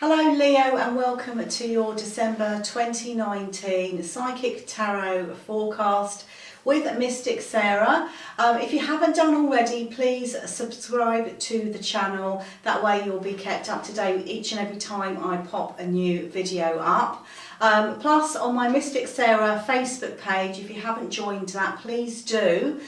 Hello Leo, and welcome to your December 2019 Psychic Tarot forecast with Mystic Sarah. If you haven't done already, please subscribe to the channel. That way you'll be kept up to date each and every time I pop a new video up. Plus on my Mystic Sarah Facebook page, if you haven't joined that, please do.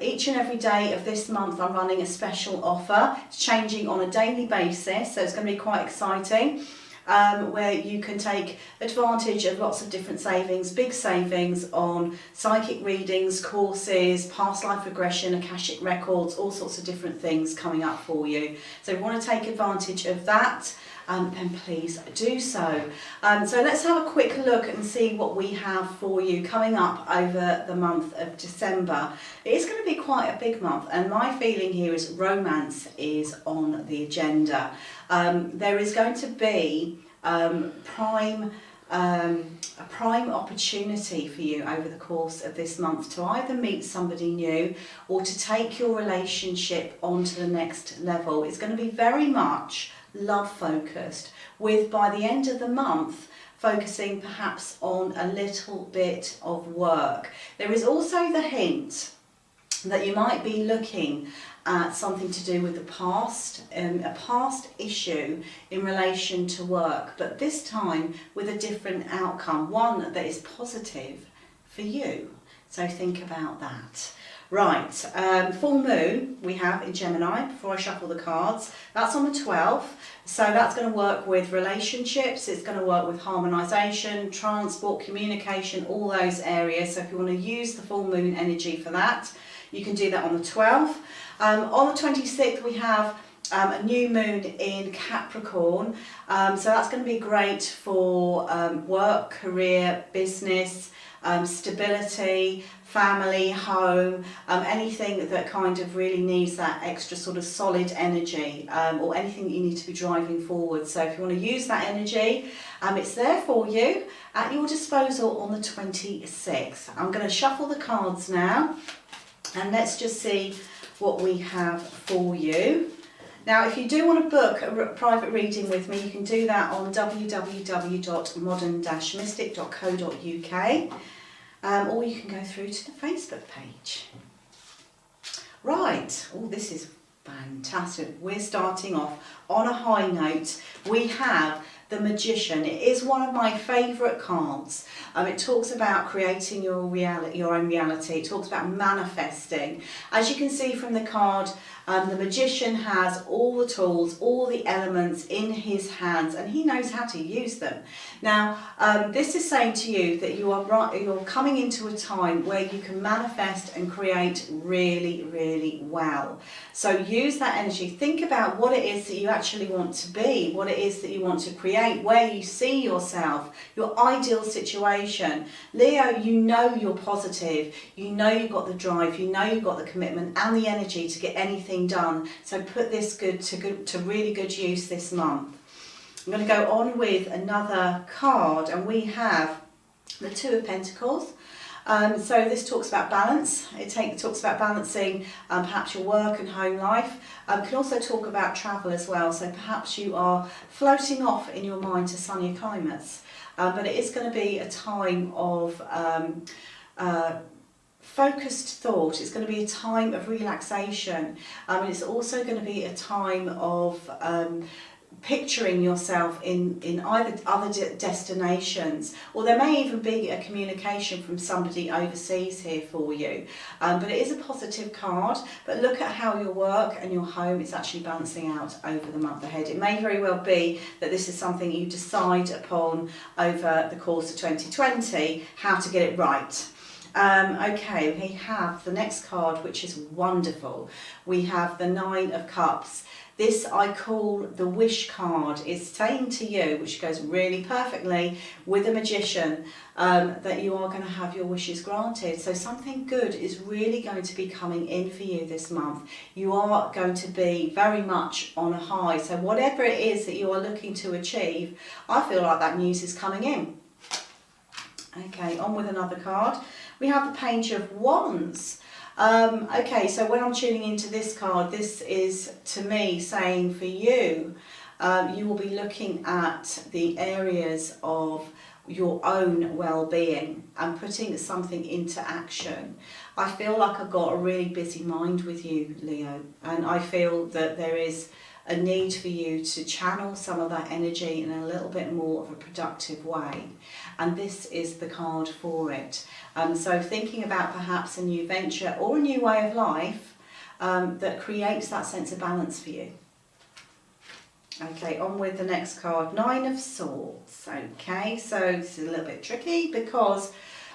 Each and every day of this month I'm running a special offer. It's changing on a daily basis, so it's going to be quite exciting. Where you can take advantage of lots of different savings, big savings on psychic readings, courses, past life regression, Akashic records, all sorts of different things coming up for you. So if you want to take advantage of that, then please do so. So let's have a quick look and see what we have for you coming up over the month of December. It is going to be quite a big month, and my feeling here is romance is on the agenda. There is going to be a prime opportunity for you over the course of this month to either meet somebody new or to take your relationship onto the next level. It's going to be very much love focused, with by the end of the month focusing perhaps on a little bit of work. There is also the hint that you might be looking at something to do with the past, a past issue in relation to work, but this time with a different outcome, one that is positive for you. So think about that. Right, full moon we have in Gemini, before I shuffle the cards, that's on the 12th, so that's going to work with relationships, it's going to work with harmonisation, transport, communication, all those areas. So if you want to use the full moon energy for that, you can do that on the 12th. On the 26th we have a new moon in Capricorn, so that's going to be great for work, career, business, stability, family, home, anything that kind of really needs that extra sort of solid energy, or anything that you need to be driving forward. So if you want to use that energy, it's there for you at your disposal on the 26th. I'm going to shuffle the cards now, and let's just see what we have for you. Now, if you do want to book a private reading with me, you can do that on www.modern-mystic.co.uk, or you can go through to the Facebook page. Right, oh, this is fantastic. We're starting off on a high note. We have the Magician. It is one of my favourite cards. It talks about creating your own reality. It talks about manifesting. As you can see from the card, the Magician has all the tools, all the elements in his hands, and he knows how to use them. Now, this is saying to you that you're coming into a time where you can manifest and create really, really well. So use that energy. Think about what it is that you actually want to be, what it is that you want to create, where you see yourself, your ideal situation. Leo, you know you're positive, you know you've got the drive, you know you've got the commitment and the energy to get anything done. So put this to really good use this month. I'm going to go on with another card, and we have the Two of Pentacles. So this talks about balance. It talks about balancing perhaps your work and home life. It can also talk about travel as well. So perhaps you are floating off in your mind to sunnier climates. But it is going to be a time of focused thought. It's going to be a time of relaxation. And it's also going to be a time of picturing yourself in either other destinations, or there may even be a communication from somebody overseas here for you. But it is a positive card, but look at how your work and your home is actually balancing out over the month ahead. It may very well be that this is something you decide upon over the course of 2020, how to get it right. Okay, we have the next card, which is wonderful. We have the Nine of Cups. This I call the wish card. It's saying to you, which goes really perfectly with the Magician, that you are going to have your wishes granted. So something good is really going to be coming in for you this month. You are going to be very much on a high. So whatever it is that you are looking to achieve, I feel like that news is coming in. Okay, on with another card. We have the Page of Wands. Okay, so when I'm tuning into this card, this is to me saying for you, you will be looking at the areas of your own well-being and putting something into action. I feel like I've got a really busy mind with you, Leo, and I feel that there is a need for you to channel some of that energy in a little bit more of a productive way, and this is the card for it. So thinking about perhaps a new venture or a new way of life that creates that sense of balance for you. Okay, on with the next card, Nine of Swords. Okay, so this is a little bit tricky because,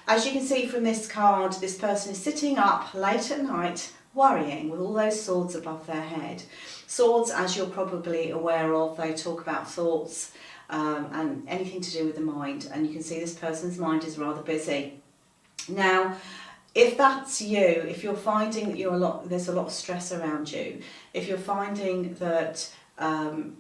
as you can see from this card, this person is sitting up late at night worrying with all those swords above their head. Swords, as you're probably aware of, they talk about thoughts and anything to do with the mind, and you can see this person's mind is rather busy. Now, if that's you, if you're finding that there's a lot of stress around you, if you're finding that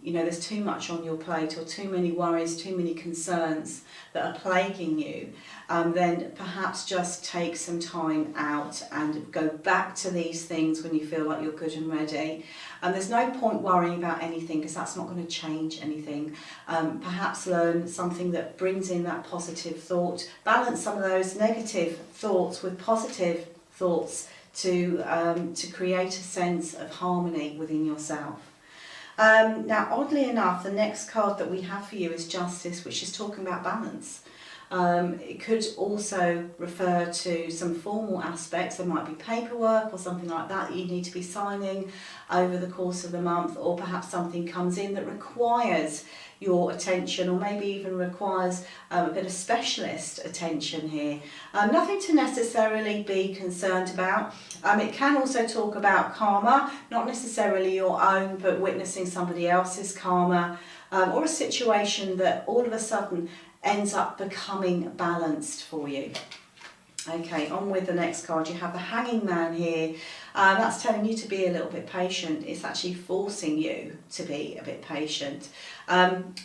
there's too much on your plate or too many worries, too many concerns that are plaguing you, then perhaps just take some time out and go back to these things when you feel like you're good and ready. And there's no point worrying about anything because that's not going to change anything. Perhaps learn something that brings in that positive thought. Balance some of those negative thoughts with positive thoughts to create a sense of harmony within yourself. Now, oddly enough, the next card that we have for you is Justice, which is talking about balance. It could also refer to some formal aspects. There might be paperwork or something like that you need to be signing over the course of the month, or perhaps something comes in that requires your attention, or maybe even requires a bit of specialist attention here. Nothing to necessarily be concerned about. It can also talk about karma, not necessarily your own, but witnessing somebody else's karma, or a situation that all of a sudden ends up becoming balanced for you. Okay, on with the next card. You have the Hanging Man here. That's telling you to be a little bit patient. It's actually forcing you to be a bit patient.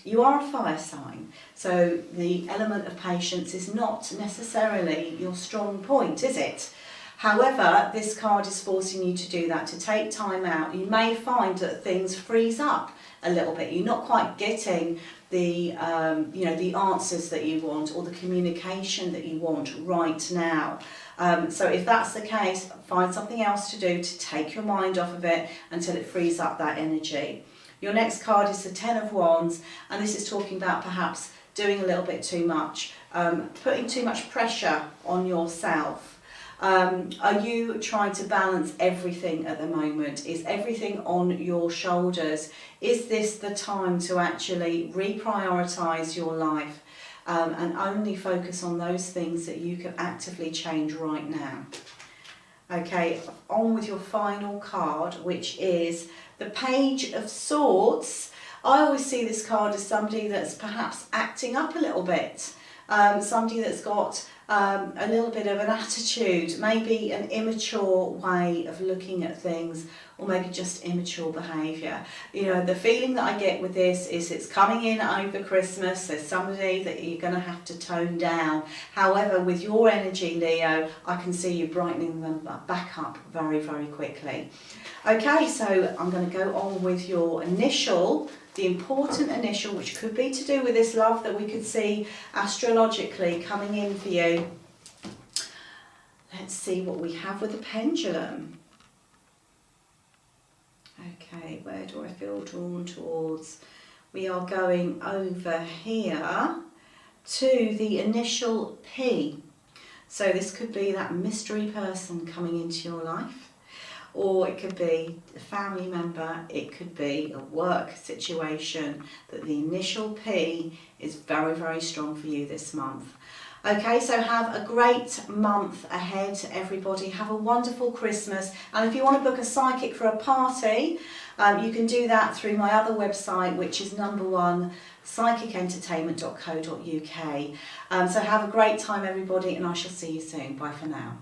You are a fire sign, so the element of patience is not necessarily your strong point, is it? However, this card is forcing you to do that, to take time out. You may find that things freeze up a little bit. You're not quite getting the the answers that you want or the communication that you want right now. So if that's the case, find something else to do to take your mind off of it until it frees up that energy. Your next card is the Ten of Wands, and this is talking about perhaps doing a little bit too much, putting too much pressure on yourself. Are you trying to balance everything at the moment? Is everything on your shoulders? Is this the time to actually reprioritise your life and only focus on those things that you can actively change right now? Okay, on with your final card, which is the Page of Swords. I always see this card as somebody that's perhaps acting up a little bit, somebody that's got a little bit of an attitude, maybe an immature way of looking at things, or maybe just immature behaviour. You know, the feeling that I get with this is it's coming in over Christmas. There's somebody that you're going to have to tone down. However, with your energy, Leo, I can see you brightening them back up very, very quickly. Okay, so I'm going to go on with your initial, the important initial, which could be to do with this love that we could see astrologically coming in for you. Let's see what we have with the Pendulum. Okay, where do I feel drawn towards? We are going over here to the initial P. So this could be that mystery person coming into your life. Or it could be a family member, it could be a work situation, that the initial P is very, very strong for you this month. Okay, so have a great month ahead, everybody. Have a wonderful Christmas. And if you want to book a psychic for a party, you can do that through my other website, which is #1, psychicentertainment.co.uk. So have a great time, everybody, and I shall see you soon. Bye for now.